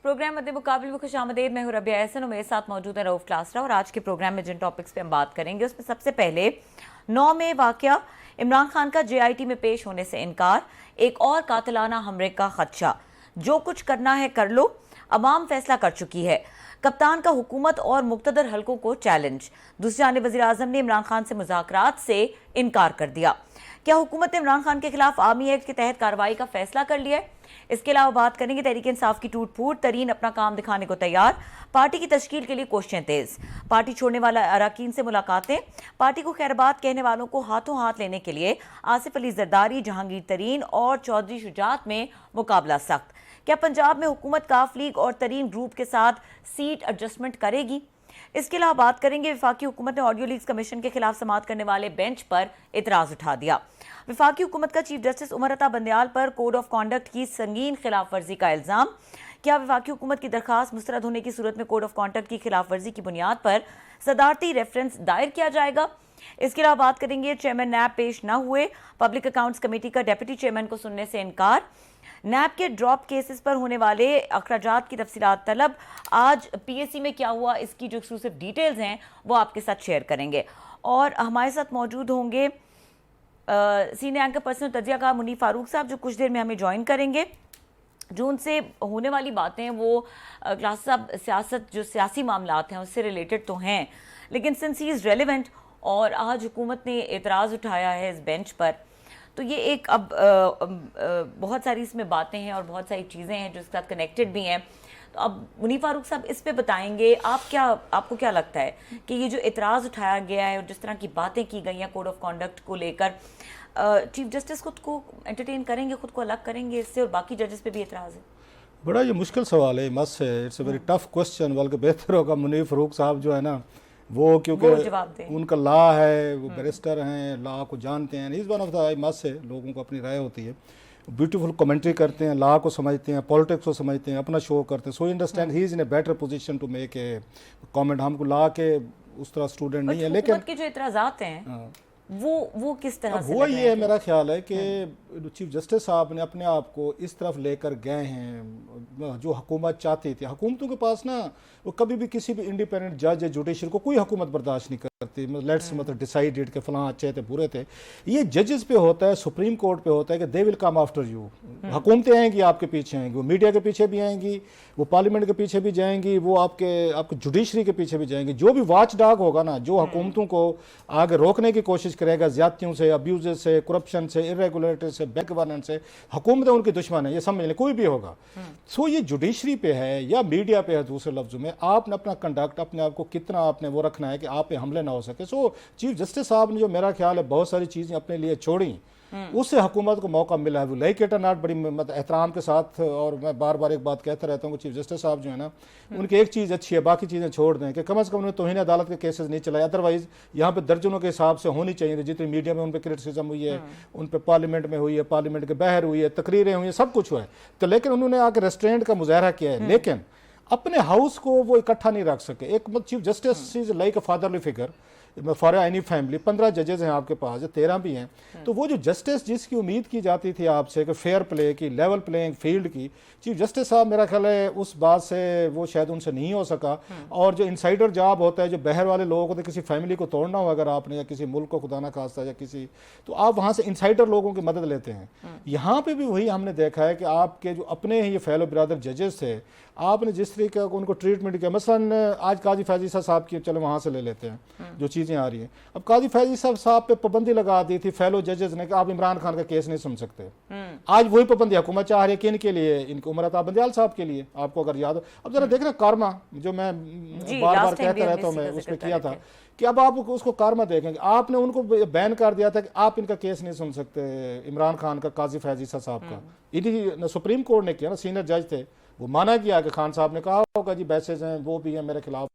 Programme मध्य मुकाबले में खुशामदीद। मैं हूं रबिया एहसन और मेरे साथ मौजूद है रऊफ क्लासरा। और आज के प्रोग्राम में जिन टॉपिक्स पे हम बात करेंगे उसमें सबसे पहले 9 में वाकया, इमरान खान का JIT में पेश होने से इनकार, एक और कातिलाना हमले का खदशा, जो कुछ करना है कर लो, अवाम फैसला कर चुकी है, कप्तान का हुकूमत और मुक्तदर हलकों को चैलेंज। दूसरी जानिब वज़ीर आज़म ने इमरान खान से मुज़ाकरात से इनकार कर दिया। क्या हुकूमत ने इमरान खान के खिलाफ आर्मी एक्ट के तहत कार्रवाई का फैसला कर लिया है? इसके अलावा बात करेंगे तहरीक इंसाफ की टूट फूट, तरीन अपना काम दिखाने को तैयार, पार्टी की तश्कील के लिए कोशिशें तेज, पार्टी छोड़ने वाला अरकान से मुलाकातें, पार्टी को खैरबाद कहने वालों को हाथों हाथ लेने के लिए आसिफ अली जरदारी, जहांगीर तरीन और चौधरी शुजात में मुकाबला सख्त। क्या पंजाब में हुकूमत काफ लीग और तरीन ग्रुप के साथ सीट एडजस्टमेंट करेगी? इसके अलावा बात करेंगे वफाकी हुकूमत ने ऑडियो लीक्स कमीशन के खिलाफ समाअत करने वाले बेंच पर इतराज उठा दिया। वफाकी हुकूमत का चीफ जस्टिस उमर अता बंदयाल पर कोड ऑफ कॉन्डक्ट की संगीन खिलाफ वर्जी का इल्जाम। क्या वफाकी हुकूमत की दरखास्त मुस्तरद होने की सूरत में कोड ऑफ कॉन्डक्ट की खिलाफ वर्जी की बुनियाद पर सदारती रेफरेंस दायर किया जाएगा? इसके अलावा बात करेंगे चेयरमैन नैब पेश न हुए, पब्लिक अकाउंट्स कमेटी का डेप्यूटी चेयरमैन को सुनने से इनकार, नैब के ड्रॉप केसेस पर होने वाले अखराजात की तफसीलात तलब। आज PSC में क्या हुआ, इसकी जो एक्सक्लूसिव डिटेल्स हैं वो आपके साथ शेयर करेंगे। और हमारे साथ मौजूद होंगे सीनियर एंकर पर्सन तजिया का मुनीफ फारूक साहब, जो कुछ देर में हमें ज्वाइन करेंगे। जो उनसे होने वाली बातें वो क्लास साहब सियासत, जो सियासी मामलात हैं उससे रिलेटेड तो हैं, लेकिन सिंस ही इज़ रेलिवेंट और आज हुकूमत ने एतराज़ उठाया है इस बेंच पर, तो ये एक अब बहुत सारी इसमें बातें हैं और बहुत सारी चीज़ें हैं जो इसके साथ कनेक्टेड भी हैं। तो अब मुनीफ फारूक साहब इस पे बताएंगे, आपको क्या लगता है कि ये जो एतराज़ उठाया गया है और जिस तरह की बातें की गई हैं कोड ऑफ कॉन्डक्ट को लेकर, चीफ जस्टिस खुद को एंटरटेन करेंगे, खुद को अलग करेंगे इससे, और बाकी जजेस पे भी एतराज़ है? बड़ा ये मुश्किल सवाल है, मस्त है, it's a very tough question. बल्कि बेहतर होगा मुनीफ फारूक साहब जो है ना वो, क्योंकि उनका लॉ है, वो बैरिस्टर हैं, लॉ को जानते हैं, इस वन ऑफ द मस्त है, लोगों को अपनी राय होती है, ब्यूटीफुल कमेंट्री करते हैं, लॉ को समझते हैं, पॉलिटिक्स को समझते हैं, अपना शो करते हैं। So understand he is in a better position to make a comment. हमको लॉ के उस तरह स्टूडेंट नहीं है, लेकिन के जो इतराज़ात हैं वो किस तरह से हुआ ये है, मेरा ख्याल है कि चीफ जस्टिस साहब ने अपने आप को इस तरफ लेकर गए हैं जो हुकूमत चाहती थी। हुकूमतों के पास ना वो कभी भी किसी भी इंडिपेंडेंट जज या जुडिशरी को कोई हुकूमत बर्दाश्त नहीं करती। लेट्स मतलब डिसाइडेड कि फलां अच्छे थे बुरे थे, ये जजेस पे होता है, सुप्रीम कोर्ट पे होता है कि they will come after you. हुकूमतें आएंगी आपके पीछे आएंगी, वो मीडिया के पीछे भी आएंगी, वो पार्लियामेंट के पीछे भी जाएंगी, वो आपके जुडिशरी के पीछे भी जाएंगी। जो भी वॉच डॉग होगा ना, जो हुकूमतों को आगे रोकने की कोशिश करेगा ज्यादतियों से, अब्यूज से, करप्शन से, इरेगुलरिटी से, बैक गवर्नेंस से, हुकूमतें उनकी दुश्मन है, ये समझ लें, कोई भी होगा। सो ये जुडिशरी पे है या मीडिया पे है, दूसरे लफ्जों में आपने अपना कंडक्ट, अपने आप को कितना आपने वो रखना है कि आप पे हमले ना हो सके। सो चीफ जस्टिस साहब ने जो मेरा ख्याल है बहुत सारी चीजें अपने लिए छोड़ी, उससे हुकूमत को मौका मिला है। वो लाइक इट और नॉट, बड़ी एहतराम के साथ, और मैं बार बार एक बात कहता रहता हूँ कि चीफ जस्टिस साहब जो है ना, उनकी एक चीज़ अच्छी है, बाकी चीज़ें छोड़ दें कि कम से कम उन्हें तौहीन अदालत के केसेस नहीं चलाए। अदरवाइज यहाँ पे दर्जनों के हिसाब से होनी चाहिए, जितनी मीडिया में उन पर क्रिटिसिज्म हुई है, उन पर पार्लियामेंट में हुई है, पार्लियामेंट के बाहर हुई है, तकरीरें हुई है, सब कुछ हुआ है। तो लेकिन उन्होंने आके रेस्ट्रेंट का मुजाहरा किया है, लेकिन अपने हाउस को वो इकट्ठा नहीं रख सके। एक chief justice is like a fatherly figure for any family. 15 जजेस हैं आपके पास, 13 भी हैं, तो वो जो जस्टिस जिसकी उम्मीद की जाती थी आपसे कि फेयर प्ले की, लेवल प्लेइंग फील्ड की, चीफ जस्टिस साहब मेरा ख्याल है उस बात से वो शायद उनसे नहीं हो सका। और जो इनसाइडर जॉब होता है, जो बाहर वाले लोगों को, तो किसी फैमिली को तोड़ना हो अगर आपने, या किसी मुल्क को खुदा ना खास्ता, या किसी, तो आप वहाँ से इनसाइडर लोगों की मदद लेते हैं। यहाँ पे भी वही हमने देखा है कि आपके जो अपने ही ये फेलो ब्रदर जजेस थे, आपने जिस तरीके का उनको ट्रीटमेंट किया, मसलन आज काजी फैजी साहब की, चलो वहाँ से ले लेते हैं जो चीज़ें आ रही हैं। अब काजी फैजी साहब पे पाबंदी लगा दी थी फेलो जजेस ने कि आप इमरान खान का केस नहीं सुन सकते। आज वही पाबंदी हुकूमत चाह रही है, किन के लिए? इनके उमर अता बंदयाल साहब के लिए, आपको अगर याद हो। अब जरा देख रहे कारमा, जो मैं बार बार कहता रहता हूँ, मैं उसमें किया था कि अब आप उसको कारमा देखेंगे, आपने उनको बैन कर दिया था कि आप इनका केस नहीं सुन सकते, इमरान खान का, काजी फैजी साहब का। इन्हीं सुप्रीम कोर्ट ने किया ना, सीनियर जज थे, वो माना गया कि खान साहब ने कहा होगा जी बैसेज हैं, वो भी हैं मेरे खिलाफ।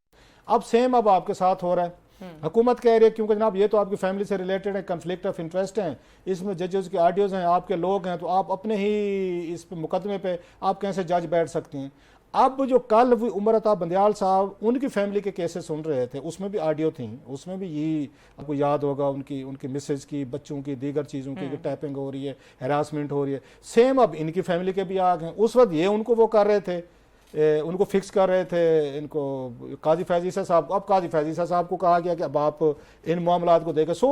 अब सेम अब आपके साथ हो रहा है। हुकूमत कह रही है क्योंकि जनाब ये तो आपकी फैमिली से रिलेटेड है, कन्फ्लिक्ट ऑफ इंटरेस्ट हैं, इसमें जजेस के ऑडियोज हैं, आपके लोग हैं, तो आप अपने ही इस मुकदमे पे आप कैसे जज बैठ सकती हैं। अब जो कल उमर अता बंदयाल साहब उनकी फैमिली के केसेस सुन रहे थे, उसमें भी ऑडियो थी, उसमें भी यही आपको याद होगा, उनकी मिसेज की, बच्चों की, दीगर चीज़ों की टैपिंग हो रही है, हैरासमेंट हो रही है। सेम अब इनकी फैमिली के भी आ गए। उस वक्त ये उनको वो कर रहे थे उनको फिक्स कर रहे थे इनको काजी फैज़ ईसा साहब को। अब काजी फैज़ ईसा साहब को कहा गया कि अब आप इन मामलात को देखें। सो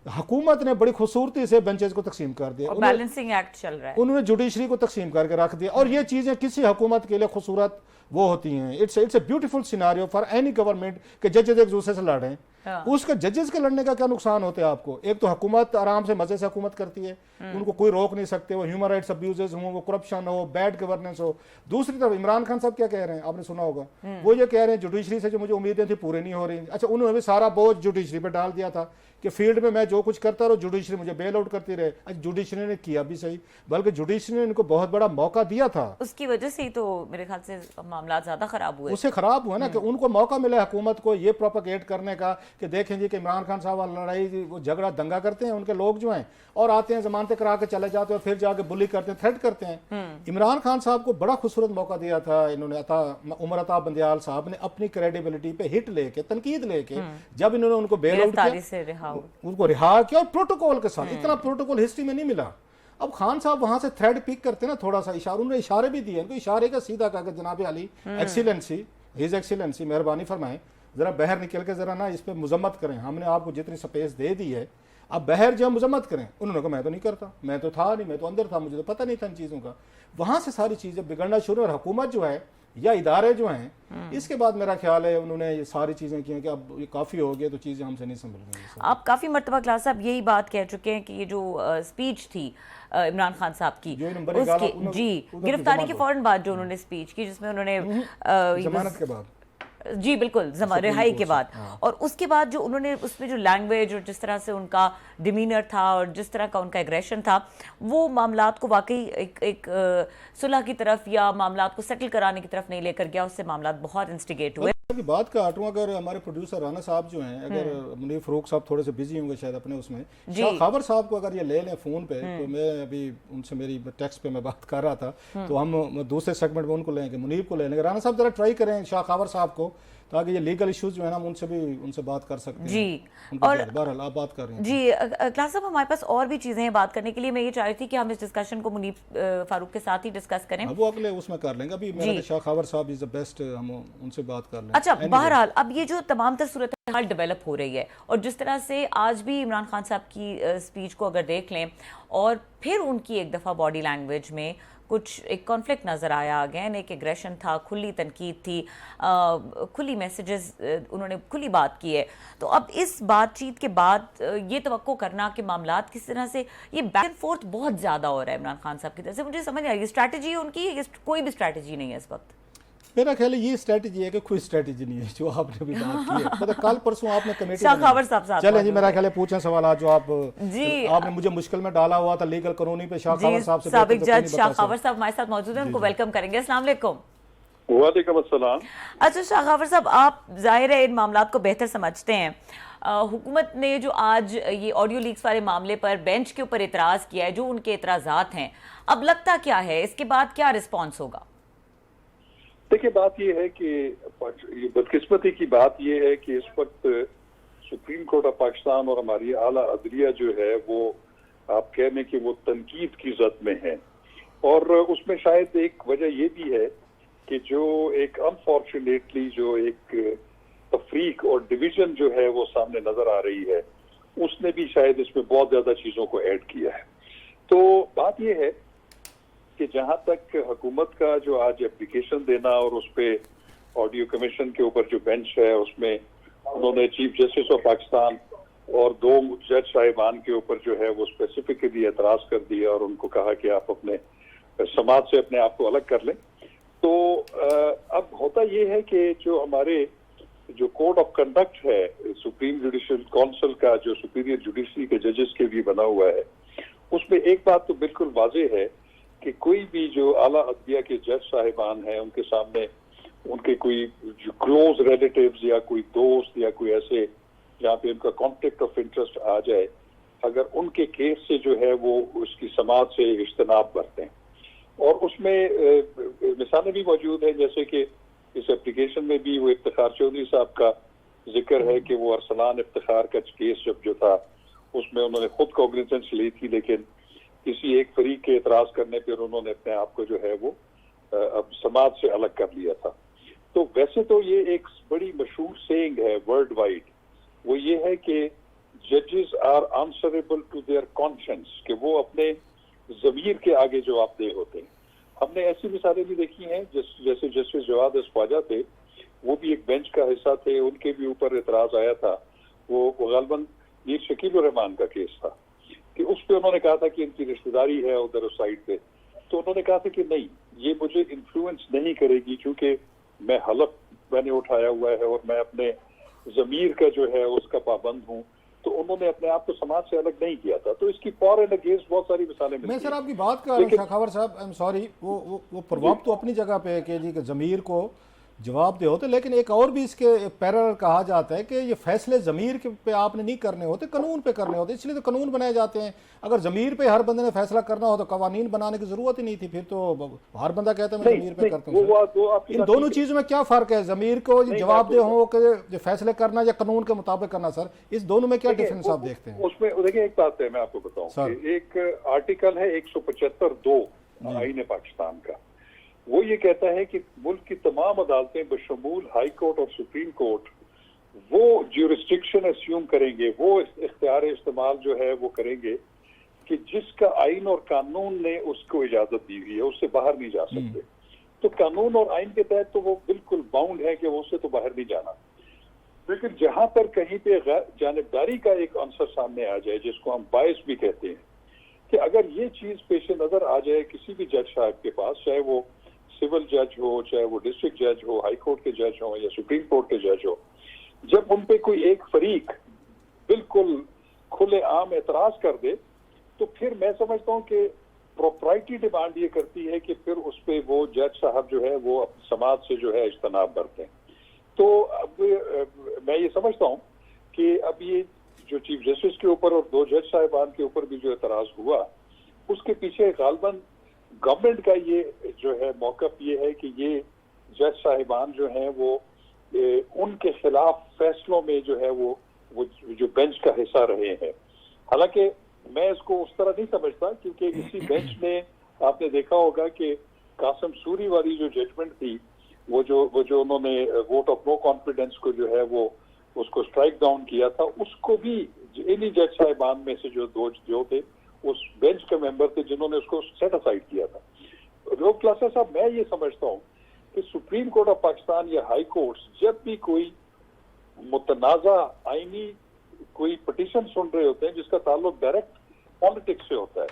हुकूमत ने बड़ी खूबसूरती से बेंचेस को तकसीम कर दिया, बैलेंसिंग एक्ट चल रहा है, उन्होंने जुडिशरी को तकसीम करके रख दिया। और ये चीज़ें किसी हुकूमत के लिए खूबसूरत वो होती हैं, it's a beautiful scenario for any government कि जजेस एक दूसरे से लड़ रहे हैं। उसका जजेस के लड़ने का क्या नुकसान होते हैं आपको? एक तो हुकूमत आराम से मजे से हुकूमत करती है, उनको कोई रोक नहीं सकते, वो ह्यूमन राइट्स अब्यूजेस हो, वो करप्शन हो, बैड गवर्नेंस हो। दूसरी तरफ इमरान खान साहब क्या कह रहे हैं, आपने सुना होगा, वो ये कह रहे हैं जुडिशरी से जो मुझे उम्मीदें थी पूरी नहीं हो रही। अच्छा, उन्होंने भी सारा बोझ जुडिशरी पर डाल दिया था कि फील्ड में मैं जो कुछ करता रहा जुडिशरी मुझे बेल आउट करती रहे। अच्छा, जुडिशरी ने किया भी सही, बल्कि जुडिशरी ने इनको बहुत बड़ा मौका दिया था। उसकी वजह से ही तो मेरे ख्याल से मामला ज्यादा खराब हुए। उससे खराब हुआ ना कि उनको मौका मिला हुकूमत को ये प्रोपेगेट करने का कि देखें जी कि इमरान खान साहब वाली लड़ाई, वो झगड़ा दंगा करते हैं उनके लोग जो हैं, और आते हैं जमानतें करा के चले जाते हैं और फिर जाके बुली करते हैं, थ्रेट करते हैं। इमरान खान साहब को बड़ा खूबसूरत मौका दिया था इन्होंने, उमर अता बंदियाल साहब ने अपनी क्रेडिबिलिटी पे हिट लेके, तनकीद लेके, जब इन्होंने उनको बेल आउट किया, उनको रिहा किया, और प्रोटोकॉल के साथ। इतना प्रोटोकॉल हिस्ट्री में नहीं मिला। अब खान साहब वहां से थ्रेड पिक करते ना, थोड़ा सा इशारा, उन्होंने इशारे भी दिए, इशारे का सीधा कहा कि जनाब अली, एक्सीलेंसी, हिज एक्सीलेंसी, मेहरबानी फरमाएं, जरा बाहर निकल के जरा ना इस पे मुजम्मत करें, हमने आपको जितनी स्पेस दे दी है, अब बाहर जो मुजम्मत करें। उन्होंने कहा मैं तो नहीं करता, मैं तो था नहीं, मैं तो अंदर था, मुझे तो पता नहीं था इन चीज़ों का। वहाँ से सारी चीज़ें बिगड़ना शुरू, और हुकूमत जो है या इदारे जो हैं, इसके बाद मेरा ख्याल है उन्होंने ये सारी चीज़ें की हैं कि अब ये काफ़ी हो गया, तो चीज़ें हमसे नहीं संभल गई। आप काफ़ी मरतबा क्लास साहब यही बात कह चुके हैं कि ये जो स्पीच थी इमरान खान साहब की, उसके जी गिरफ्तारी के फौरन बाद जो उन्होंने स्पीच की, जिसमें उन्होंने जमानत के बाद, जी बिल्कुल, रिहाई के बाद, और उसके बाद जो उन्होंने उसमें जो लैंग्वेज और जिस तरह से उनका डिमीनर था और जिस तरह का उनका एग्रेशन था, वो मामलात को वाकई एक सुलह की तरफ या मामलात को सेटल कराने की तरफ नहीं लेकर गया। उससे मामलात बहुत इंस्टिगेट हुए। बात का हटूं, अगर हमारे प्रोड्यूसर राना साहब जो हैं, अगर मुनीर फरूक साहब थोड़े से बिजी होंगे शायद अपने उसमें, शाह खावर साहब को अगर ये ले लें फोन पे, तो मैं अभी उनसे मेरी टेक्स्ट पे मैं बात कर रहा था, तो हम दूसरे सेगमेंट में उनको लेंगे, मुनीर को ले लेंगे। राना साहब जरा ट्राई करें शाह खावर साहब को, ताकि ये लीगल इश्यूज जो है ना, उनसे बात कर सकते हैं जी। और बहरहाल आप बात कर रहे हैं जी क्लास साहब, हमारे पास और भी चीज़ें हैं बात करने के लिए। मैं ये चाह रही थी कि हम इस डिस्कशन को मुनीर फारूक के साथ ही डिस्कस करें। वो अगले उसमें कर लेंगे, अभी मेरा शाह खावर साहब इज द बेस्ट, हम उनसे बात कर लें। अच्छा, बहरहाल अब ये जो तमाम तर सूरत हाल डेवलप हो रही है, और जिस तरह से आज भी इमरान खान साहब की स्पीच को अगर देख लें, और फिर उनकी एक दफ़ा बॉडी लैंग्वेज में कुछ एक कॉन्फ्लिक्ट नज़र आया, अगेन एक एग्रेशन था, खुली तनकीद थी, खुली मैसेजेस, उन्होंने खुली बात की है। तो अब इस बातचीत के बाद ये तवक्को करना कि मामलात किस तरह से ये बैक एंड फोर्थ बहुत ज़्यादा हो रहा है इमरान खान साहब की तरफ से, मुझे समझ नहीं आ रही स्ट्रैटेजी है उनकी, ये कोई भी स्ट्रैटेजी नहीं है इस वक्त। मेरा ख्याल है ये स्ट्रेटजी है कि कोई स्ट्रेटजी नहीं है जो आपने अभी बात की है। मतलब कल परसों आपने कमेटी, शाह खावर साहब चलें जी, मेरा ख्याल है पूछें सवाल जो आप जी, आपने मुझे मुश्किल में डाला हुआ था लीगल कानूनी पे। शाह खावर साहब से, साबिक जज शाह खावर साहब हमारे साथ मौजूद हैं, उनको वेलकम करेंगे। अस्सलाम वालेकुम। वालेकुम अस्सलाम। अच्छा शाह खावर साहब, आप जाहिर है इन मामलात को बेहतर समझते हैं। हुकूमत ने जो आज ये ऑडियो लीक्स वाले मामले पर बेंच के ऊपर इतराज़ किया है, जो उनके इतराज़ात हैं, अब लगता क्या है इसके बाद क्या रिस्पॉन्स होगा? देखिए, बात यह है कि बदकिस्मती की बात यह है कि इस वक्त सुप्रीम कोर्ट ऑफ पाकिस्तान और हमारी आला अदलिया जो है वो आप कह लें कि वो तनकीद की जद में है, और उसमें शायद एक वजह यह भी है कि जो एक अनफॉर्चुनेटली जो एक तफरीक और डिवीजन जो है वो सामने नजर आ रही है, उसने भी शायद इसमें बहुत ज्यादा चीजों को ऐड किया है। तो बात यह है कि जहां तक हुकूमत का जो आज एप्लीकेशन देना और उस पर ऑडियो कमीशन के ऊपर जो बेंच है उसमें उन्होंने चीफ जस्टिस ऑफ पाकिस्तान और 2 जज साहिबान के ऊपर जो है वो स्पेसिफिकली एतराज कर दिया और उनको कहा कि आप अपने समाज से अपने आप को अलग कर लें। तो अब होता ये है कि जो हमारे जो कोड ऑफ कंडक्ट है सुप्रीम जुडिशियल काउंसिल का, जो सुपीरियर जुडिशरी के जजेस के लिए बना हुआ है, उसमें एक बात तो बिल्कुल वाज़ेह है कि कोई भी जो आला अदलिया के जज साहिबान हैं उनके सामने उनके कोई जो क्लोज रिलेटिव्स या कोई दोस्त या कोई ऐसे जहाँ पे उनका कॉन्फ्लिक्ट ऑफ इंटरेस्ट आ जाए, अगर उनके केस से जो है वो उसकी समाज से इज्तनाब करते हैं। और उसमें मिसालें भी मौजूद हैं, जैसे कि इस एप्लीकेशन में भी वो इफ्तिखार चौधरी साहब का जिक्र है कि वो अरसलान इफ्तिखार का केस जब जो था उसमें उन्होंने खुद कॉग्निजेंस ली थी, लेकिन किसी एक फरीक के एतराज करने पर उन्होंने अपने आप को जो है वो अब समाज से अलग कर लिया था। तो वैसे तो ये एक बड़ी मशहूर सेइंग है वर्ल्ड वाइड, वो ये है कि जजेस are answerable to their conscience, कि वो अपने ज़मीर के आगे जवाबदेह होते हैं। हमने ऐसी मिसालें भी देखी हैं, जैसे जस्टिस जवाद ख्वाजा थे, वो भी एक बेंच का हिस्सा थे, उनके भी ऊपर एतराज आया था। वो गालिबन मीर शकील रहमान का केस था कि उस पर उन्होंने कहा था कि इनकी रिश्तेदारी है उधर उस साइड पे, तो उन्होंने कहा था कि नहीं, ये मुझे इन्फ्लुएंस नहीं करेगी क्योंकि मैं हलफ मैंने उठाया हुआ है और मैं अपने ज़मीर का जो है उसका पाबंद हूँ। तो उन्होंने अपने आप को समाज से अलग नहीं किया था। तो इसकी फॉर एंड अगेंस्ट बहुत सारी मिसालें मिलती हैं। मैं सर आपकी बात कर रहा हूँ शाखावर साहब, आई एम सॉरी, वो प्रभाव तो अपनी जगह पे है कि जी ज़मीर को जवाब दे होते, लेकिन एक और भी इसके पैरेलल कहा जाता है कि ये फैसले ज़मीर पे आपने नहीं करने होते, कानून पे करने होते, इसलिए तो कानून बनाए जाते हैं। अगर ज़मीर पे हर बंदे ने फैसला करना हो तो कवानीन बनाने की ज़रूरत ही नहीं थी, फिर तो हर बंदा कहता है मैं ज़मीर पे करता हूँ। इन दोनों चीज़ों में क्या फ़र्क है, ज़मीर को जवाब दे हो कि फैसले करना या कानून के मुताबिक करना? सर इस दोनों में क्या डिफरेंस आप देखते हैं? उसमें देखिए एक बात है, मैं आपको बताऊँ, एक आर्टिकल है 175(2) आईन पाकिस्तान का, वो ये कहता है कि मुल्क की तमाम अदालतें बशमूल हाई कोर्ट और सुप्रीम कोर्ट वो ज्यूरिस्डिक्शन अस्यूम करेंगे, वो इख्तियार इस्तेमाल जो है वो करेंगे कि जिसका आइन और कानून ने उसको इजाजत दी हुई है, उससे बाहर नहीं जा सकते। तो कानून और आइन के तहत तो वो बिल्कुल बाउंड है कि वो उससे तो बाहर नहीं जाना। लेकिन जहां पर कहीं पे जानिबदारी का एक आंसर सामने आ जाए, जिसको हम बायस भी कहते हैं, कि अगर ये चीज पेश नजर आ जाए किसी भी जज साहब के पास, चाहे वो सिविल जज हो, चाहे वो डिस्ट्रिक्ट जज हो, हाई कोर्ट के जज हो या सुप्रीम कोर्ट के जज हो, जब उन पे कोई एक फरीक बिल्कुल खुले आम एतराज कर दे, तो फिर मैं समझता हूँ कि प्रोप्राइटी डिमांड ये करती है कि फिर उस पे वो जज साहब जो है वो समाज से जो है इज्तनाब बरतें। तो अब मैं ये समझता हूँ कि अब ये जो चीफ जस्टिस के ऊपर और 2 जज साहिबान के ऊपर भी जो एतराज हुआ, उसके पीछे गालिबन गवर्नमेंट का ये जो है मौकफ ये है कि ये जज साहिबान जो हैं वो उनके खिलाफ फैसलों में जो है वो जो बेंच का हिस्सा रहे हैं। हालांकि मैं इसको उस तरह नहीं समझता, क्योंकि इसी बेंच ने आपने देखा होगा कि कासिम सूरी वाली जो जजमेंट थी, वो जो उन्होंने वोट ऑफ नो कॉन्फिडेंस को जो है वो उसको स्ट्राइक डाउन किया था, उसको भी इन्हीं जज साहिबान में से जो थे उस बेंच के मेंबर थे जिन्होंने उसको सेट असाइड किया था। लोग क्लासेस साहब, मैं ये समझता हूँ कि सुप्रीम कोर्ट ऑफ पाकिस्तान या हाई कोर्ट्स जब भी कोई मुतनाज़ा आईनी कोई पिटीशन सुन रहे होते हैं जिसका ताल्लुक डायरेक्ट पॉलिटिक्स से होता है,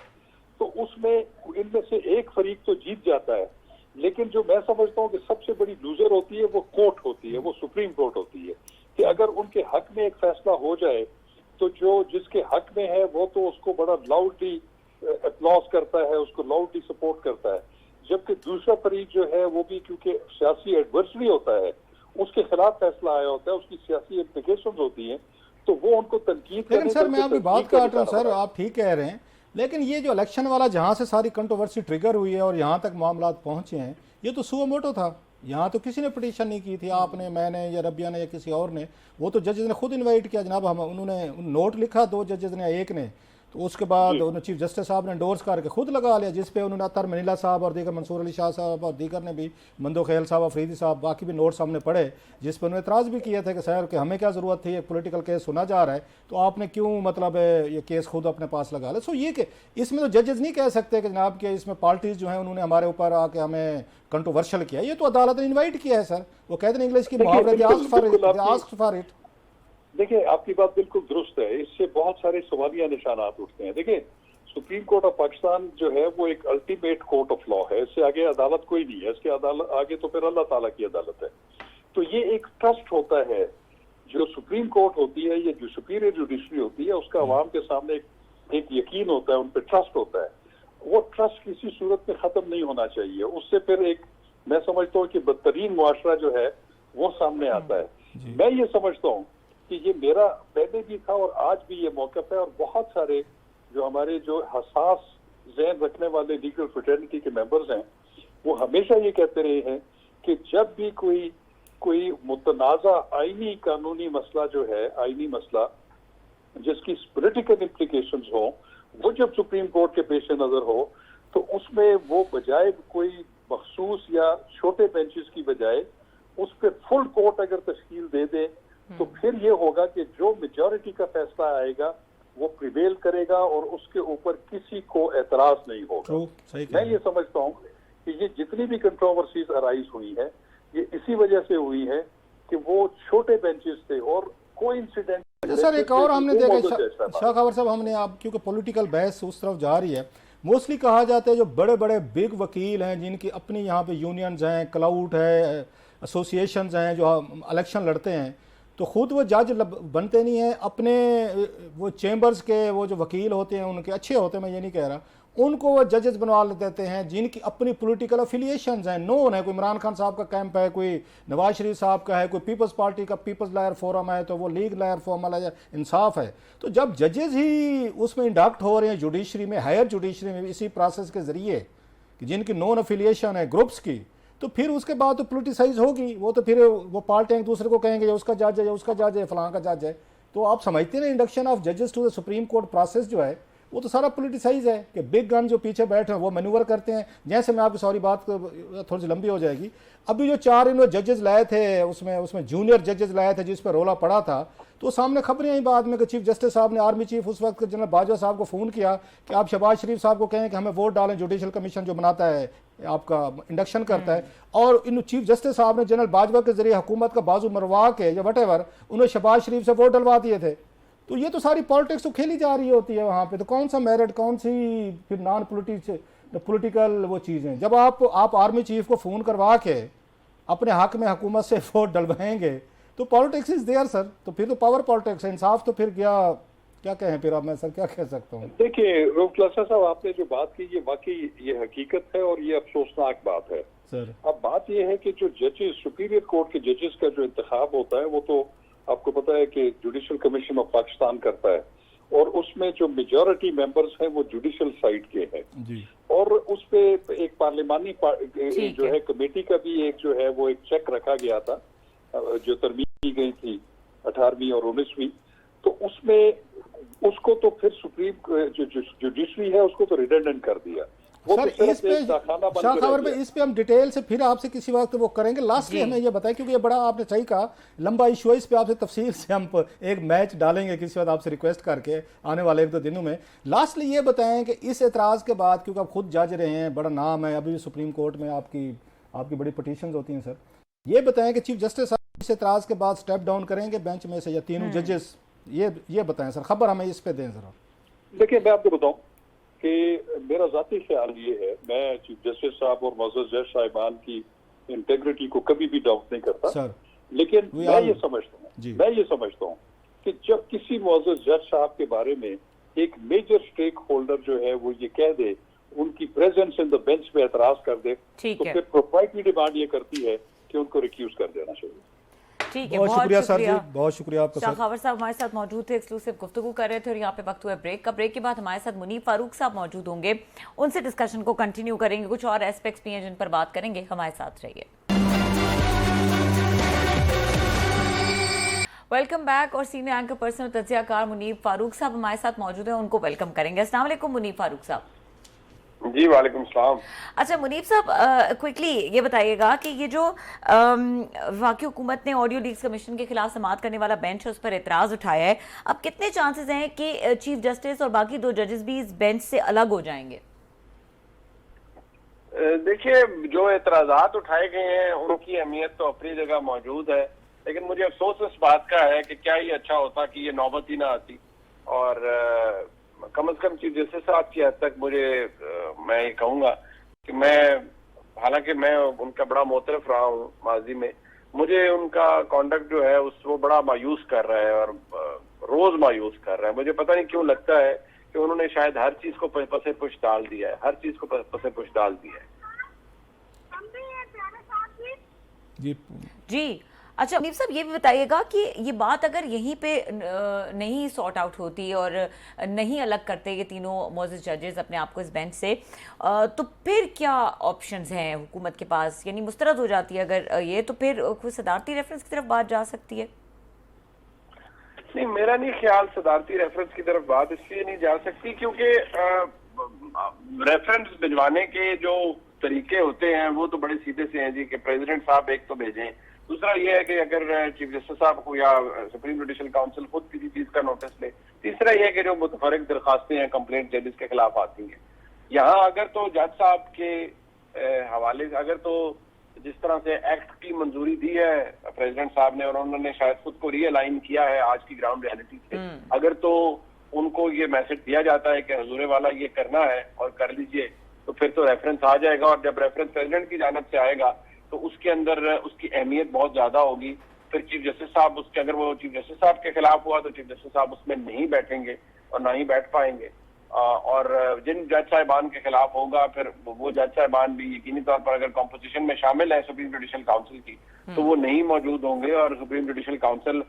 तो उसमें इनमें से एक फरीक तो जीत जाता है, लेकिन जो मैं समझता हूँ कि सबसे बड़ी लूजर होती है वो कोर्ट होती है, वो सुप्रीम कोर्ट होती है। कि अगर उनके हक में एक फैसला हो जाए तो जो जिसके हक में है वो तो उसको बड़ा लाउडली अपलॉज करता है, उसको लाउडली सपोर्ट करता है, जबकि दूसरा फरीक जो है वो भी क्योंकि सियासी एडवर्सरी होता है, उसके खिलाफ फैसला आया होता है, उसकी सियासी इम्प्लिकेशंस होती हैं, तो वो उनको तनकीद लेकिन सर मैं आपकी बात काट रहा हूँ सर, आप ठीक कह रहे हैं, लेकिन ये जो इलेक्शन वाला जहाँ से सारी कंट्रोवर्सी ट्रिगर हुई है और यहाँ तक मामला पहुँचे हैं, ये तो सुओ मोटो था। यहाँ तो किसी ने पिटीशन नहीं की थी, आपने, मैंने या रबिया ने या किसी और ने, वो तो जजेस ने खुद इनवाइट किया, जनाब हम उन्होंने नोट लिखा 2 जजेस ने, एक ने, तो उसके बाद उन्होंने चीफ जस्टिस साहब ने एंडोर्स करके खुद लगा लिया, जिस पे उन्होंने अतर मनीला साहब और दीगर मंसूर अली शाह साहब और दीगर ने भी, मंदो ख्याल साहब, अफरीदी साहब, बाकी भी नोट सामने पढ़े, जिस पर उन्होंने एतराज़ भी किया था कि सर कि हमें क्या ज़रूरत थी, एक पॉलिटिकल केस सुना जा रहा है तो आपने क्यों मतलब ये केस खुद अपने पास लगा लिया। सो ये कि इसमें तो जजेस नहीं कह सकते कि जनाब कि इसमें पार्टीज जो हैं उन्होंने हमारे ऊपर आके हमें कंट्रोवर्शियल किया, ये तो अदालत ने इन्वाइट किया है सर। वो कहते हैं इंग्लिश की मुहावरा, आस्क्ड फॉर इट। देखिए आपकी बात बिल्कुल दुरुस्त है, इससे बहुत सारे सवालिया निशानात उठते हैं। देखिए सुप्रीम कोर्ट ऑफ पाकिस्तान जो है वो एक अल्टीमेट कोर्ट ऑफ लॉ है, इससे आगे अदालत कोई नहीं है, इसके अदालत आगे तो फिर अल्लाह ताला की अदालत है। तो ये एक ट्रस्ट होता है, जो सुप्रीम कोर्ट होती है, ये जो सुपीरियर जुडिशरी होती है, उसका अवाम के सामने एक यकीन होता है, उन पर ट्रस्ट होता है। वो ट्रस्ट किसी सूरत में खत्म नहीं होना चाहिए, उससे फिर एक मैं समझता हूँ कि बदतरीन मुआशरा जो है वो सामने आता है। मैं ये समझता हूँ कि ये मेरा पहले भी था और आज भी ये मौक़िफ़ है, और बहुत सारे जो हमारे जो हसास ज़हन रखने वाले लीगल फ्रेटर्निटी के मेंबर्स हैं वो हमेशा ये कहते रहे हैं कि जब भी कोई मुतनाज़ा आईनी कानूनी मसला जो है, आईनी मसला जिसकी पॉलिटिकल इम्प्लीकेशंस हो, वो जब सुप्रीम कोर्ट के पेश नज़र हो, तो उसमें वो बजाय कोई मखसूस या छोटे बेंचेस की बजाय उस पर फुल कोर्ट अगर तश्कील दे दे तो फिर ये होगा कि जो मेजॉरिटी का फैसला आएगा वो प्रिवेल करेगा और उसके ऊपर किसी को एतराज नहीं होगा। सही मैं ये समझता हूँ कि ये जितनी भी कंट्रोवर्सीज अराइज हुई है ये इसी वजह से हुई है कि वो छोटे बेंचेस थे और कोइंसिडेंट। अच्छा सर, एक और हमने देखा शाह खबर साहब, हमने आप क्योंकि पॉलिटिकल बहस उस तरफ जा रही है, मोस्टली कहा जाता है जो बड़े बड़े बिग वकील हैं जिनकी अपनी यहाँ पे यूनियंस हैं, क्लाउड है, एसोसिएशंस हैं, जो इलेक्शन लड़ते हैं, तो खुद वो जज बनते नहीं हैं, अपने वो चैम्बर्स के वो जो वकील होते हैं उनके अच्छे होते हैं, मैं ये नहीं कह रहा, उनको वो जजेस बनवा देते हैं जिनकी अपनी पॉलिटिकल अफिलिएशंस हैं, नोन है। कोई इमरान खान साहब का कैंप है, कोई नवाज शरीफ साहब का है, कोई पीपल्स पार्टी का पीपल्स लायर फोरम है, तो वो लीग लायर फोरम है, इंसाफ है। तो जब जजेस ही उसमें इंडक्ट हो रहे हैं जुडिशरी में, हायर जुडिशरी में, इसी प्रोसेस के जरिए कि जिनकी नॉन अफिलिएशन है ग्रुप्स की, तो फिर उसके बाद तो पोलिटिसाइज होगी वो, तो फिर वो पार्टियां एक दूसरे को कहेंगे ये उसका जज है, ये उसका जज है, फलां का जज है। तो आप समझते हैं इंडक्शन ऑफ जजेस to the supreme court process जो है वो तो सारा पोलिटिसाइज है कि बिग गन जो पीछे बैठे हैं वो मैन्यूवर करते हैं। जैसे मैं आपकी सॉरी बात थोड़ी सी लंबी हो जाएगी, अभी जो 4 इन्होंने जजेस लाए थे उसमें जूनियर जजेस लाए थे जिस पर रोला पड़ा था, तो सामने खबरें आई बाद में कि चीफ जस्टिस साहब ने आर्मी चीफ उस वक्त जनरल बाजवा साहब को फ़ोन किया कि आप शहबाज शरीफ साहब को कहें कि हमें वोट डालें, जुडिशल कमीशन जो बनाता है आपका इंडक्शन करता है। और इन चीफ जस्टिस साहब ने जनरल बाजवा के जरिए हुकूमत का बाजू मरवा के या वट एवर उन्हें शहबाज शरीफ से वोट डलवा दिए थे। तो ये तो सारी पॉलिटिक्स तो खेली जा रही होती है वहाँ पे, तो कौन सा मेरिट, कौन सी फिर नॉन पॉलिटिकल वो चीज़ें। जब आप आर्मी चीफ को फ़ोन करवा के अपने हक में हुकूमत से वोट डलवाएंगे तो पॉलिटिक्स इज देयर सर, तो फिर तो पावर पॉलिटिक्स है, इंसाफ तो फिर क्या कहें फिर अब मैं सर क्या कह सकता हूँ। देखिए रोकलासा साहब, आपने जो बात की ये वाकई ये हकीकत है और ये अफसोसनाक बात है सर। अब बात ये है कि जो जजेस, सुपीरियर कोर्ट के जजेस का जो इंतखाब होता है वो तो आपको पता है कि जुडिशल कमीशन ऑफ पाकिस्तान करता है और उसमें जो मेजॉरिटी मेंबर्स हैं वो जुडिशल साइड के हैं जी। और उस पे एक पार्लिमानी जो है कमेटी का भी एक जो है वो एक चेक रखा गया था जो तरमीम की गई थी 18वीं और 19वीं, तो उसमें उसको तो फिर सुप्रीम जो जुडिशरी है उसको तो रिडंडेंट कर दिया। सर इस पे शाह खबर में इस पे हम डिटेल से फिर आपसे किसी वक्त वो करेंगे। लास्टली हमें ये बताएं क्योंकि ये बड़ा आपने सही कहा लंबा इशू है, इस पे आपसे तफसील से हम एक मैच डालेंगे किसी वक्त आपसे रिक्वेस्ट करके आने वाले 1-2 दिनों में। लास्टली ये बताएं कि इस एतराज़ के बाद, क्योंकि आप खुद जज रहे हैं, बड़ा नाम है, अभी भी सुप्रीम कोर्ट में आपकी बड़ी पटिशन होती हैं सर, ये बताएं कि चीफ जस्टिस साहब इस एतराज़ के बाद स्टेप डाउन करेंगे बेंच में से या तीनों जजेस, ये बताएं सर, खबर हमें इस पे दें जरा। देखिए मैं आपको बताऊं कि मेरा जाती ख्याल ये है, मैं चीफ जस्टिस साहब और मौजूद जज साहिबान की इंटेग्रिटी को कभी भी डाउट नहीं करता सर, लेकिन मैं ये समझता हूँ कि जब किसी मौजूद जज साहब के बारे में एक मेजर स्टेक होल्डर जो है वो ये कह दे, उनकी प्रेजेंस इन द बेंच पे एतराज कर दे, तो फिर प्रोप्राइटरी डिमांड ये करती है कि उनको रिक्यूज कर देना चाहिए। ठीक है, बहुत शुक्रिया सर जी, बहुत शुक्रिया आपका। शाह खबर साहब हमारे साथ मौजूद थे, एक्सक्लूसिव गुफ्तगू कर रहे थे और यहाँ पे वक्त हुआ है ब्रेक का। ब्रेक के बाद हमारे साथ मुनीब फारूक साहब मौजूद होंगे, उनसे डिस्कशन को कंटिन्यू करेंगे, कुछ और एस्पेक्ट्स भी हैं जिन पर बात करेंगे, हमारे साथ रहिए। Welcome back. और सीनियर एंकर पर्सन तज्जियाकार मुनीब फारूक साहब हमारे साथ मौजूद है, उनको वेलकम करेंगे। अस्सलाम वालेकुम मुनीब फारूक साहब। जी वालेकुम सलाम। अच्छा मुनीब साहब, क्विकली ये बताइएगा कि ये जो वाकई हुकूमत ने ऑडियो लीक्स कमीशन के खिलाफ समाअत करने वाला बेंच है उस पर एतराज उठाया है, अब कितने चांसेस हैं कि चीफ जस्टिस और बाकी 2 जजेस भी इस बेंच से अलग हो जाएंगे? देखिए जो एतराजात उठाए गए हैं उनकी अहमियत तो अपनी जगह मौजूद है, लेकिन मुझे अफसोस इस बात का है कि क्या ही अच्छा होता कि ये नौबत ही ना आती और कम से कम चीफ जस्टिस साहब की हद तक मैं ये कहूँगा कि हालांकि मैं उनका बड़ा मोतरफ रहा हूँ माजी में, मुझे उनका कॉन्डक्ट जो है वो बड़ा मायूस कर रहा है और रोज मायूस कर रहा है। मुझे पता नहीं क्यों लगता है कि उन्होंने शायद हर चीज को पसे पुश डाल दिया है, हर चीज को पसे पुश डाल दिया है। जी अच्छा मुनीब साहब, ये भी बताइएगा कि ये बात अगर यहीं पे नहीं सॉर्ट आउट होती और नहीं अलग करते ये तीनों मौजूद जजेस अपने आप को इस बेंच से, तो फिर क्या ऑप्शंस हैं हुकूमत के पास? यानी मुस्तरद हो जाती है अगर ये, तो फिर कोई सदारती रेफरेंस की तरफ बात जा सकती है? नहीं, मेरा नहीं ख्याल सदारती रेफरेंस की तरफ बात इसलिए नहीं जा सकती क्योंकि रेफरेंस भिजवाने के जो तरीके होते हैं वो तो बड़े सीधे से हैं जी, कि प्रेसिडेंट साहब एक तो भेजें। दूसरा ये है कि अगर चीफ जस्टिस साहब को या सुप्रीम जुडिशल काउंसिल खुद किसी चीज का नोटिस ले। तीसरा ये है कि जो मुतफरक दरखास्तें हैं कंप्लेंट जजेस के खिलाफ आती हैं, यहाँ अगर तो जज साहब के हवाले से, अगर तो जिस तरह से एक्ट की मंजूरी दी है प्रेसिडेंट साहब ने और उन्होंने शायद खुद को रीअलाइन किया है आज की ग्राउंड रियलिटी से, अगर तो उनको ये मैसेज दिया जाता है कि हुजूर वाला ये करना है और कर लीजिए, तो फिर तो रेफरेंस आ जाएगा। और जब रेफरेंस प्रेसिडेंट की जानिब से आएगा तो उसके अंदर उसकी अहमियत बहुत ज्यादा होगी। फिर चीफ जस्टिस साहब उसके, अगर वो चीफ जस्टिस साहब के खिलाफ हुआ तो चीफ जस्टिस साहब उसमें नहीं बैठेंगे और ना ही बैठ पाएंगे। और जिन जज साहिबान के खिलाफ होगा फिर वो जज साहिबान भी यकीनी तौर पर अगर कॉम्पोजिशन में शामिल है सुप्रीम जुडिशल काउंसिल की तो वो नहीं मौजूद होंगे। और सुप्रीम जुडिशल काउंसिल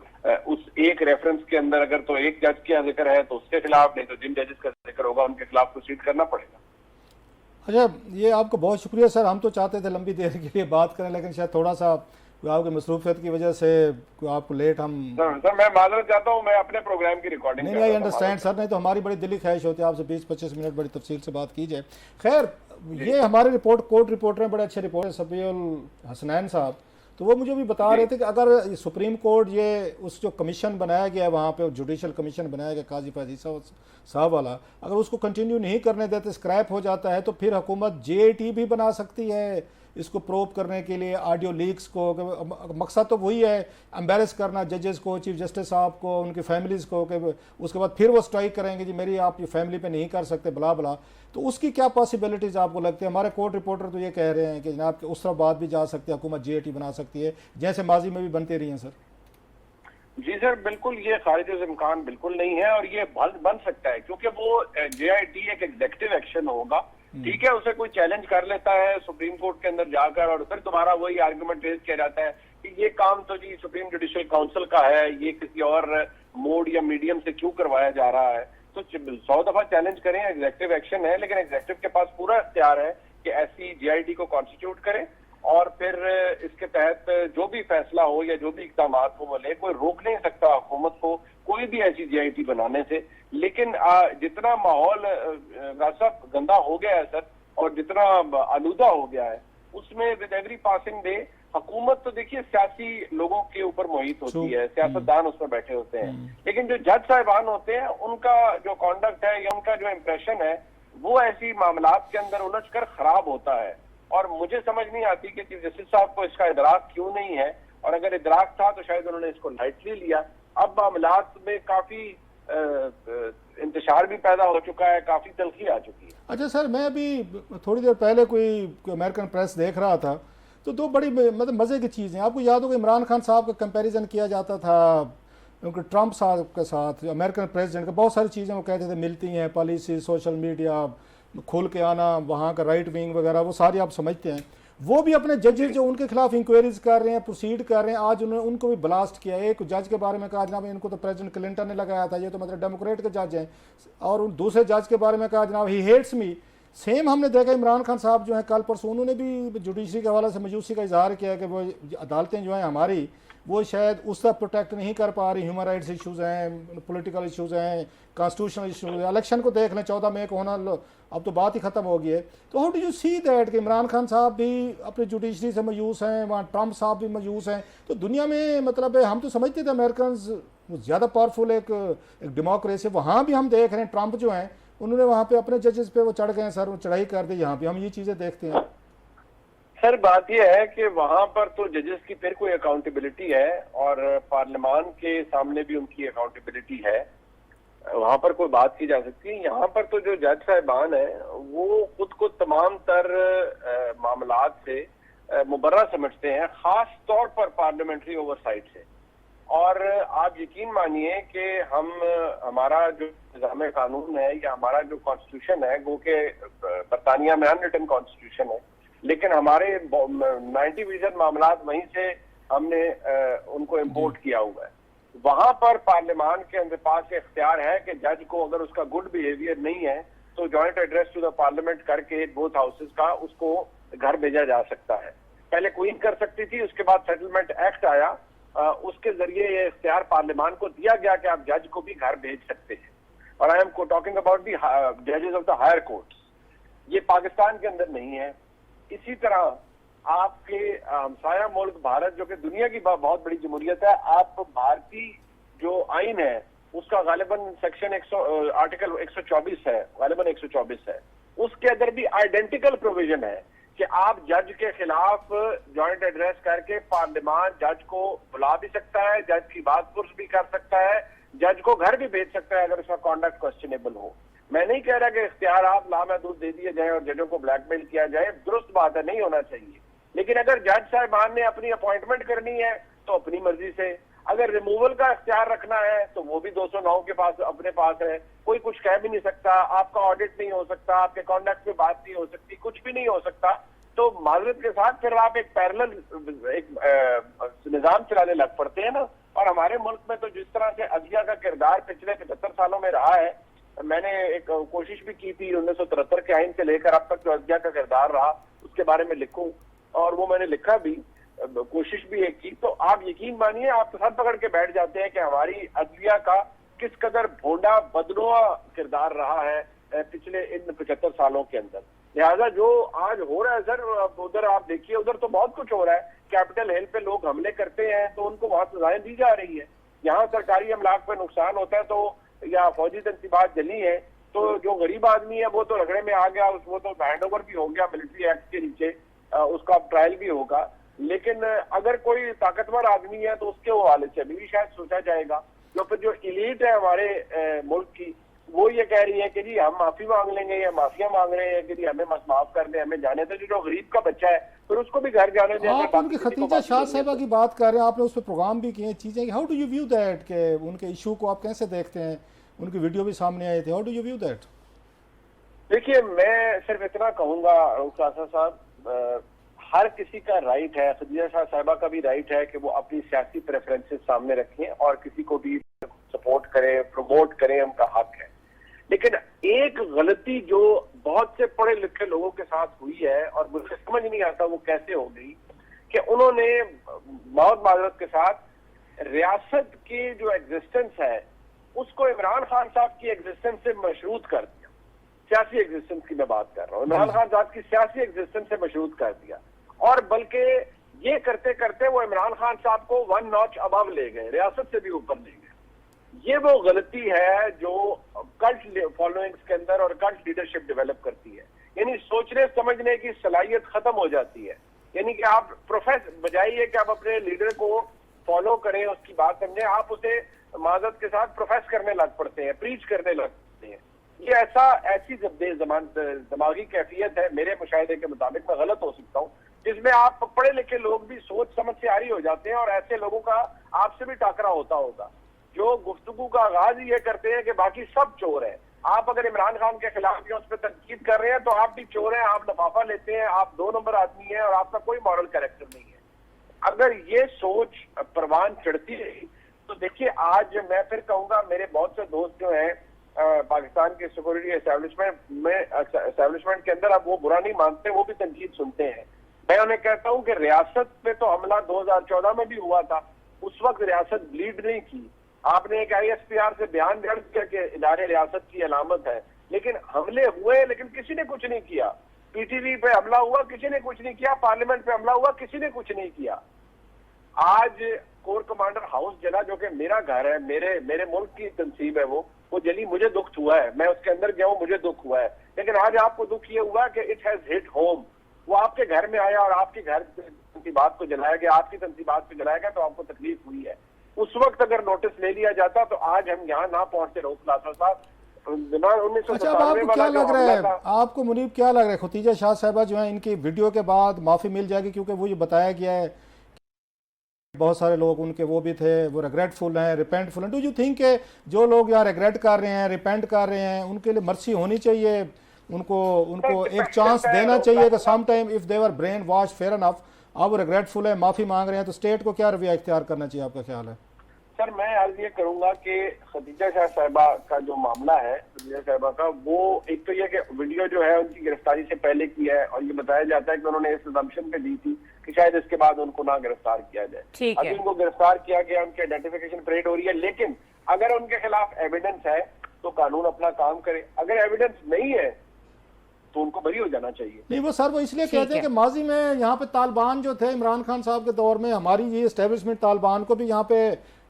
उस एक रेफरेंस के अंदर अगर तो एक जज का जिक्र है तो उसके खिलाफ, नहीं तो जिन जजेस का जिक्र होगा उनके खिलाफ प्रोसीड करना पड़ेगा। अच्छा, ये आपको बहुत शुक्रिया सर। हम तो चाहते थे लंबी देर के लिए बात करें, लेकिन शायद थोड़ा सा आपकी मसरूफियत की वजह से आपको लेट हम सर मैं माजरत चाहता हूँ, मैं अपने प्रोग्राम की रिकॉर्डिंग नहीं अंडरस्टैंड सर, नहीं तो हमारी बड़ी दिली ख्वाहिश होती है आपसे 20-25 मिनट बड़ी तफसील से बात की जाए। खैर, ये हमारे कोर्ट रिपोर्टर हैं, बड़े अच्छे रिपोर्टर सफीउल हसनैन साहब, तो वो मुझे भी बता रहे थे कि अगर सुप्रीम कोर्ट ये उस जो कमीशन बनाया गया है वहाँ पे जुडिशल कमीशन बनाया गया काजी फाजी साहब वाला, अगर उसको कंटिन्यू नहीं करने देते, स्क्रैप हो जाता है, तो फिर हुकूमत JIT भी बना सकती है इसको प्रोब करने के लिए, ऑडियो लीक्स को। मकसद तो वही है, एम्बेरस करना जजेस को, चीफ जस्टिस साहब को, उनकी फैमिलीज़ को, कि उसके बाद फिर वो स्ट्राइक करेंगे जी मेरी आप ये फैमिली पे नहीं कर सकते बला बला। तो उसकी क्या पॉसिबिलिटीज़ आपको लगती है? हमारे कोर्ट रिपोर्टर तो ये कह रहे हैं कि जनाब उस तरह बात भी जा सकती है, हुकूमत JIT बना सकती है जैसे माजी में भी बनती रही हैं सर। जी सर, बिल्कुल ये खारिज इम्कान बिल्कुल नहीं है और ये बन सकता है, क्योंकि वो JIT एक एग्जेक्टिव एक्शन होगा। ठीक है, उसे कोई चैलेंज कर लेता है सुप्रीम कोर्ट के अंदर जाकर और फिर दोबारा वही आर्गुमेंट रेज किया जाता है कि ये काम तो जी सुप्रीम जुडिशियल काउंसिल का है, ये किसी और मोड या मीडियम से क्यों करवाया जा रहा है। तो 100 दफा चैलेंज करें, एग्जेक्टिव एक्शन है, लेकिन एग्जेक्टिव के पास पूरा इख्तियार है कि ऐसी JIT को कॉन्स्टिट्यूट करें और फिर इसके तहत जो भी फैसला हो या जो भी इकदाम हो वो ले। कोई रोक नहीं सकता हुकूमत को कोई भी ऐसी JIT बनाने से। लेकिन जितना माहौल साहब गंदा हो गया है सर और जितना आलूदा हो गया है, उसमें विद एवरी पासिंग डे हुकूमत तो देखिए सियासी लोगों के ऊपर मोहित होती है, सियासतदान उसमें बैठे होते हैं, लेकिन जो जज साहिबान होते हैं उनका जो कॉन्डक्ट है या उनका जो इम्प्रेशन है वो ऐसी मामलात के अंदर उलझ कर खराब होता है। और मुझे समझ नहीं आती कि चीफ जस्टिस साहब को इसका इदराक क्यों नहीं है, और अगर इदराक था तो शायद उन्होंने इसको लाइटली लिया। अब मामलात में काफी इंतशार भी पैदा हो चुका है, काफी तलखी आ चुकी है। अच्छा सर, मैं अभी थोड़ी देर पहले कोई अमेरिकन प्रेस देख रहा था, तो दो बड़ी मतलब मज़े की चीज़ें आपको याद होगा, इमरान खान साहब का कंपैरिजन किया जाता था उनके ट्रंप साहब के साथ, अमेरिकन प्रेसिडेंट का। बहुत सारी चीज़ें वो कहते थे मिलती हैं, पॉलिसी, सोशल मीडिया, खुल के आना, वहाँ का राइट विंग वगैरह, वो सारी आप समझते हैं। वो भी अपने जजेस जो उनके खिलाफ इंक्वायरीज कर रहे हैं, प्रोसीड कर रहे हैं, आज उन्होंने उनको भी ब्लास्ट किया। एक जज के बारे में कहा जनाब इनको तो प्रेसिडेंट क्लिंटन ने लगाया था, ये तो मतलब डेमोक्रेट के जज हैं। और दूसरे जज के बारे में कहा जनाब ही हेट्स मी। सेम हमने देखा इमरान खान साहब जो हैं कल परसों, उन्होंने भी जुडिशरी के हवाले से मायूसी का इजहार किया कि वो अदालतें जो हैं हमारी वो शायद उस तक प्रोटेक्ट नहीं कर पा रही, ह्यूमन राइट्स इश्यूज़ हैं, पॉलिटिकल इश्यूज़ हैं, कॉन्स्टिट्यूशनल इश्यूज़ हैं। इलेक्शन को देख लें, 14 मई को होना, अब तो बात ही ख़त्म हो गई है। तो how do you see that कि इमरान खान साहब भी अपनी जुडिशरी से मायूस हैं, वहाँ ट्रंप साहब भी मायूस हैं। तो दुनिया में मतलब हम तो समझते थे अमेरिकन ज़्यादा पावरफुल एक डेमोक्रेसी, वहाँ भी हम देख रहे हैं ट्रंप जो हैं उन्होंने वहाँ पे अपने जजेस पे वो चढ़ गए सर, वो चढ़ाई कर दी। यहाँ पे हम ये चीज़ें देखते हैं सर। बात यह है कि वहां पर तो जजेस की फिर कोई अकाउंटेबिलिटी है और पार्लियामान के सामने भी उनकी अकाउंटेबिलिटी है, वहां पर कोई बात की जा सकती है। यहाँ पर तो जो जज साहिबान है वो खुद को तमाम तर मामलात से मुबर्रा समझते हैं, खास तौर पर पार्लियामेंट्री ओवरसाइट से। और आप यकीन मानिए कि हमारा जो निज़ाम कानून है या हमारा जो कॉन्स्टिट्यूशन है, वो के बरतानिया में अनरिटन कॉन्स्टिट्यूशन है, लेकिन हमारे 90% मामलात वहीं से हमने उनको इम्पोर्ट किया हुआ है। वहां पर पार्लियामान के अंदर पास इख्तियार है कि जज को अगर उसका गुड बिहेवियर नहीं है तो joint address to the parliament करके बोथ हाउसेस का उसको घर भेजा जा सकता है। पहले क्वीन कर सकती थी, उसके बाद सेटलमेंट एक्ट आया, उसके जरिए ये इख्तियार पार्लियामान को दिया गया कि आप जज को भी घर भेज सकते हैं। और I am talking about the जजेस ऑफ द हायर कोर्ट्स। ये पाकिस्तान के अंदर नहीं है। इसी तरह आपके हमसाया मुल्क भारत, जो कि दुनिया की बहुत बड़ी जमहूरियत है, आप भारतीय जो आइन है उसका गालिबन सेक्शन आर्टिकल 124 है, गालिबन 124 है, उसके अंदर भी आइडेंटिकल प्रोविजन है कि आप जज के खिलाफ जॉइंट एड्रेस करके पार्लियामान जज को बुला भी सकता है, जज की बात पुरस भी कर सकता है, जज को घर भी भेज सकता है अगर उसका कॉन्डक्ट क्वेश्चनेबल हो। मैं नहीं कह रहा कि इख्तियार आप लामहदूद दे दिए जाए और जजों को ब्लैकमेल किया जाए, दुरुस्त बात है, नहीं होना चाहिए। लेकिन अगर जज साहिबान ने अपनी अपॉइंटमेंट करनी है तो अपनी मर्जी से, अगर रिमूवल का इख्तियार रखना है तो वो भी 209 के पास अपने पास है, कोई कुछ कह भी नहीं सकता, आपका ऑडिट नहीं हो सकता, आपके कॉन्डक्ट पे बात नहीं हो सकती, कुछ भी नहीं हो सकता। तो माजरत के साथ फिर आप एक पैरेलल एक निजाम चलाने लग पड़ते हैं ना। और हमारे मुल्क में तो जिस तरह से अदलिया का किरदार पिछले 75 सालों में रहा है, मैंने एक कोशिश भी की थी 1973 के आइन से लेकर अब तक जो अदलिया का किरदार रहा उसके बारे में लिखूं, और वो मैंने लिखा भी, कोशिश भी एक की। तो आप यकीन मानिए आप तो सर पकड़ के बैठ जाते हैं कि हमारी अदलिया का किस कदर भोंडा बदनुआ किरदार रहा है पिछले इन 75 सालों के अंदर। लिहाजा जो आज हो रहा है सर, उधर आप देखिए, उधर तो बहुत कुछ हो रहा है। कैपिटल हिल पे लोग हमले करते हैं तो उनको वहां सजाएं दी जा रही है। यहाँ सरकारी अमलाक पे नुकसान होता है तो, या फौजी तनसीबात जली है तो जो गरीब आदमी है वो तो रगड़े में आ गया, वो तो हैंड ओवर भी हो गया मिलिट्री एक्ट के नीचे, उसका ट्रायल भी होगा। लेकिन अगर कोई ताकतवर आदमी है तो उसके हवाले से अभी भी शायद सोचा जाएगा। जो फिर जो इलीट है हमारे मुल्क की, वो ये कह रही है कि जी हम माफी मांग लेंगे या माफिया मांग रहे हैं कि जी हमें बस माफ कर दे, हमें जाने दे। जो गरीब का बच्चा है फिर उसको भी घर जाने दें। आप उनकी खतीजा शाह साहिबा की बात कर रहे हैं, आपने उस पर प्रोग्राम भी किए चीज़ें, how do you view that, के उनके इशू को आप कैसे देखते हैं? उनकी वीडियो भी सामने आई थी, how do you view that? देखिए, मैं सिर्फ इतना कहूंगा रऊफ साहब, हर किसी का राइट है, खदीजा शाह साहिबा का भी राइट है कि वो अपनी सियासी प्रेफरेंसेस सामने रखें और किसी को भी सपोर्ट करें, प्रमोट करें, उनका हक है। लेकिन एक गलती जो बहुत से पढ़े लिखे लोगों के साथ हुई है और मुझे समझ नहीं आता वो कैसे हो गई, कि उन्होंने बहुत माजरत के साथ रियासत की जो एग्जिस्टेंस है उसको इमरान खान साहब की एग्जिस्टेंस से मशरूत कर दिया। सियासी एग्जिस्टेंस की मैं बात कर रहा हूँ, इमरान खान साहब की सियासी एग्जिस्टेंस से मशरूत कर दिया। और बल्कि ये करते करते वो इमरान खान साहब को 1 नॉच अबव ले गए, रियासत से भी ऊपर ले गए। ये वो गलती है जो कल्ट फॉलोइंग्स के अंदर और कल्ट लीडरशिप डेवलप करती है, यानी सोचने समझने की सलाहियत खत्म हो जाती है। यानी कि आप बजाय कि आप अपने लीडर को फॉलो करें, उसकी बात समझें, आप उसे माजरत के साथ प्रोफेस करने लग पड़ते हैं, प्रीच करने लग पड़ते हैं। ये ऐसी दिमागी कैफियत है मेरे मुशाहिदे के मुताबिक, मैं गलत हो सकता हूँ, जिसमें आप पढ़े लिखे लोग भी सोच समझ से आरी हो जाते हैं और ऐसे लोगों का आपसे भी टाकरा होता होगा जो गुफ्तगू का आगाज ही ये करते हैं कि बाकी सब चोर हैं। आप अगर इमरान खान के खिलाफ या उस पर तनकीद कर रहे हैं तो आप भी चोर हैं, आप लफाफा लेते हैं, आप 2 नंबर आदमी हैं और आपका कोई मॉरल कैरेक्टर नहीं है। अगर ये सोच परवान चढ़ती रही तो देखिए, आज मैं फिर कहूंगा, मेरे बहुत से दोस्त जो हैं पाकिस्तान के सिक्योरिटी एस्टेब्लिशमेंट के अंदर, अब वो बुरा नहीं मानते, वो भी तनकीद सुनते हैं। मैं उन्हें कहता हूं कि रियासत पे तो हमला 2014 में भी हुआ था, उस वक्त रियासत ब्लीड नहीं की। आपने एक ISPR से बयान दर्ज किया कि इदारे रियासत की अलामत है, लेकिन हमले हुए लेकिन किसी ने कुछ नहीं किया। PTV पे हमला हुआ, किसी ने कुछ नहीं किया। पार्लियामेंट पे हमला हुआ, किसी ने कुछ नहीं किया। आज कोर कमांडर हाउस जला, जो कि मेरा घर है, मेरे मुल्क की तंसीब है, वो जली, मुझे दुख हुआ है, मैं उसके अंदर गया हूं, मुझे दुख हुआ है। लेकिन आज आपको दुख ये हुआ कि इट हैज हिट होम, वो आपके घर में आया और आपके घर तंसीबात को जलाया गया, आपकी तंसीबात को जलाया गया, तो आपको तकलीफ हुई है। उस वक्त अगर नोटिस ले लिया जाता तो आज हम यहाँ ना पहुंचते। रऊफ साहब, अच्छा, आपको क्या लग रहा है, आपको मुनीब क्या लग रहा है, खतीजा शाह साहिबा जो है इनकी वीडियो के बाद माफी मिल जाएगी? क्योंकि वो ये बताया गया है बहुत सारे लोग उनके वो भी थे, वो रिग्रेटफुल हैं, रिपेंटफुल हैं। डू यू थिंक के जो लोग यहाँ रिग्रेट कर रहे हैं, रिपेंट कर रहे हैं, उनके लिए मर्सी होनी चाहिए, उनको एक चांस देना चाहिए कि some time if they were brain wash fair enough, अब वो रिग्रेटफुल है, माफी मांग रहे हैं, तो स्टेट को क्या रवैया इख्तियार करना चाहिए, आपका ख्याल है? सर, मैं अर्ज ये करूंगा कि खदीजा शाह साहिबा का जो मामला है, खदीजा साहिबा का, वो एक तो ये कि वीडियो जो है उनकी गिरफ्तारी से पहले की है और ये बताया जाता है कि उन्होंने इस असम्पशन पे दी थी कि शायद इसके बाद उनको ना गिरफ्तार किया जाए। अभी उनको गिरफ्तार किया गया, उनकी आइडेंटिफिकेशन परेड हो रही है। लेकिन अगर उनके खिलाफ एविडेंस है तो कानून अपना काम करे, अगर एविडेंस नहीं है तो उनको बरी हो जाना चाहिए। नहीं वो सर वो इसलिए कहते हैं है। कि माजी में यहाँ पे तालिबान जो थे इमरान खान साहब के दौर में हमारी ये एस्टेब्लिशमेंट तालिबान को भी यहाँ पे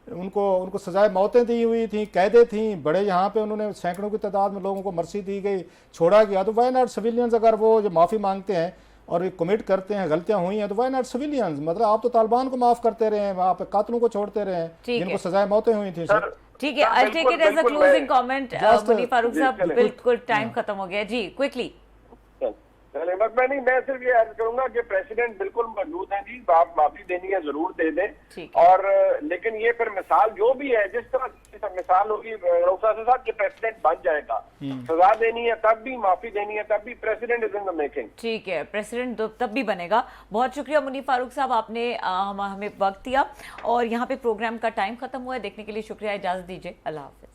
उनको सजाए मौतें दी हुई थी, कैदे थी बड़े, यहाँ पे उन्होंने सैकड़ों की तादाद में लोगों को मर्सी दी गई, छोड़ा गया। तो वाई नॉट सिविलियंस, अगर वो जो माफ़ी मांगते हैं और कमिट करते हैं गलतियां हुई हैं तो वाई नॉट सिविलियंस, मतलब आप तो तालिबान को माफ करते रहे हैं, आप कातलों को छोड़ते रहे हैं जिनको सजाए मौतें हुई थी सर। ठीक है, I take it as a closing comment. Munir Farooq साहब चलें। बिल्कुल टाइम खत्म हो गया जी, क्विकली। मैं सिर्फ ये अर्ज करूंगा कि प्रेसिडेंट बिल्कुल मौजूद है जी, आप माफी देनी है जरूर दे दें। ठीक और लेकिन ये फिर मिसाल जो भी है, जिस तरह की मिसाल होगी रऊफ साहब के प्रेसिडेंट बन जाएगा, सजा देनी है तब भी, माफी देनी है तब भी, president is in the making. ठीक है, प्रेसिडेंट तब भी बनेगा। बहुत शुक्रिया मुनीर फारूक साहब, आपने हमें वक्त दिया और यहाँ पे प्रोग्राम का टाइम खत्म हुआ है। देखने के लिए शुक्रिया, इजाजत दीजिए, अल्लाह हाफिज।